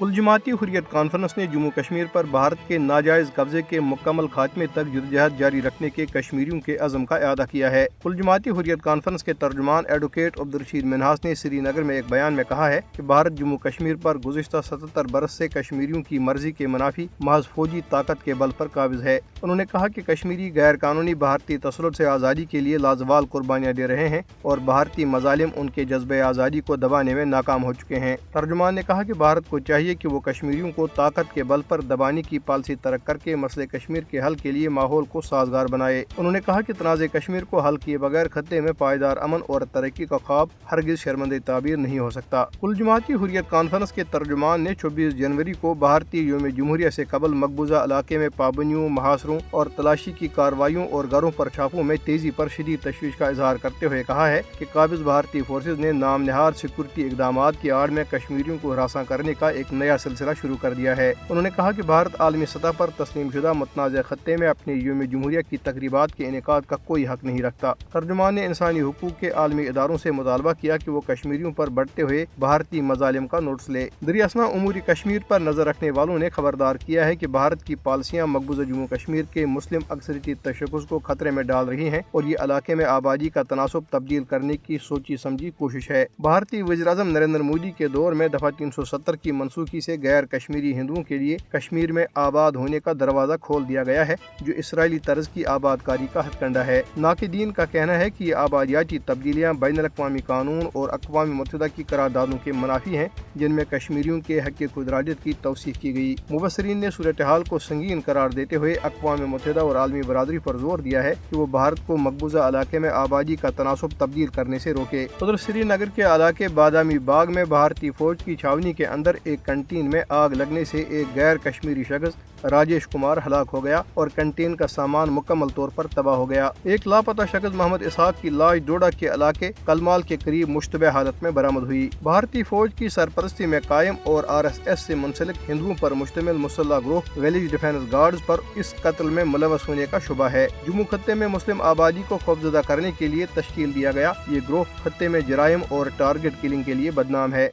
کل جماعتی حریت کانفرنس نے جموں کشمیر پر بھارت کے ناجائز قبضے کے مکمل خاتمے تک جدوجہد جاری رکھنے کے کشمیریوں کے عزم کا اعادہ کیا ہے۔ کل جماعتی حریت کانفرنس کے ترجمان ایڈوکیٹ عبدالرشید منہاس نے سری نگر میں ایک بیان میں کہا ہے کہ بھارت جموں کشمیر پر گزشتہ 77 برس سے کشمیریوں کی مرضی کے منافی محض فوجی طاقت کے بل پر قابض ہے۔ انہوں نے کہا کہ کشمیری غیر قانونی بھارتی تسلط سے آزادی کے لیے لازوال قربانیاں دے رہے ہیں اور بھارتی مظالم ان کے جذبہ آزادی کو دبانے میں ناکام ہو چکے ہیں۔ ترجمان نے کہا کہ بھارت کو چاہیے کہ وہ کشمیریوں کو طاقت کے بل پر دبانے کی پالیسی ترک کر کے مسئلے کشمیر کے حل کے لیے ماحول کو سازگار بنائے۔ انہوں نے کہا کہ تنازع کشمیر کو حل کیے بغیر خطے میں پائیدار امن اور ترقی کا خواب ہرگز شرمندہ تعبیر نہیں ہو سکتا۔ کل جماعتی حریت کانفرنس کے ترجمان نے 24 جنوری کو بھارتی یوم جمہوریہ سے قبل مقبوضہ علاقے میں پابندیوں، محاصروں اور تلاشی کی کارروائیوں اور گھروں پر چھاپوں میں تیزی پر شدید تشویش کا اظہار کرتے ہوئے کہا ہے کہ قابض بھارتی فورسز نے نام نہاد سیکورٹی اقدامات کی آڑ میں کشمیریوں کو ہراساں کرنے کا ایک نیا سلسلہ شروع کر دیا ہے۔ انہوں نے کہا کہ بھارت عالمی سطح پر تسلیم شدہ متنازع خطے میں اپنے یوم جمہوریہ کی تقریبات کے انعقاد کا کوئی حق نہیں رکھتا۔ ترجمان نے انسانی حقوق کے عالمی اداروں سے مطالبہ کیا کہ وہ کشمیریوں پر بڑھتے ہوئے بھارتی مظالم کا نوٹس لے۔ دریاسنا امور کشمیر پر نظر رکھنے والوں نے خبردار کیا ہے کہ بھارت کی پالیسیاں مقبوضہ جموں کشمیر کے مسلم اکثریتی تشخص کو خطرے میں ڈال رہی ہیں اور یہ علاقے میں آبادی کا تناسب تبدیل کرنے کی سوچی سمجھی کوشش ہے۔ بھارتی وزیراعظم نریندر مودی کے دور میں دفعہ 370 کی منسوخی سے غیر کشمیری ہندوؤں کے لیے کشمیر میں آباد ہونے کا دروازہ کھول دیا گیا ہے، جو اسرائیلی طرز کی آباد کاری کا ہتھ کنڈا ہے۔ ناقدین کا کہنا ہے کہ یہ آبادیاتی تبدیلیاں بین الاقوامی قانون اور اقوام متحدہ کی قراردادوں کے منافی ہیں، جن میں کشمیریوں کے حق خود ارادیت کی توثیق کی گئی۔ مبصرین نے صورتحال کو سنگین قرار دیتے ہوئے اقوام متحدہ اور عالمی برادری پر زور دیا ہے کہ وہ بھارت کو مقبوضہ علاقے میں آبادی کا تناسب تبدیل کرنے سے روکے۔ ادھر سری نگر کے علاقے بادامی باغ میں بھارتی فوج کی چھاونی کے اندر ایک کنٹین میں آگ لگنے سے ایک غیر کشمیری شخص راجیش کمار ہلاک ہو گیا اور کنٹین کا سامان مکمل طور پر تباہ ہو گیا۔ ایک لاپتہ شخص محمد اسحاق کی لاش ڈوڈا کے علاقے کلمال کے قریب مشتبہ حالت میں برآمد ہوئی۔ بھارتی فوج کی سرپرستی میں قائم اور RSS سے منسلک ہندوؤں پر مشتمل مسلح گروہ ولیج ڈیفنس گارڈز پر اس قتل میں ملوث ہونے کا شبہ ہے۔ جموں خطے میں مسلم آبادی کو خوفزدہ کرنے کے لیے تشکیل دیا گیا یہ گروہ خطے میں جرائم اور ٹارگٹ کلنگ کے لیے بدنام ہے۔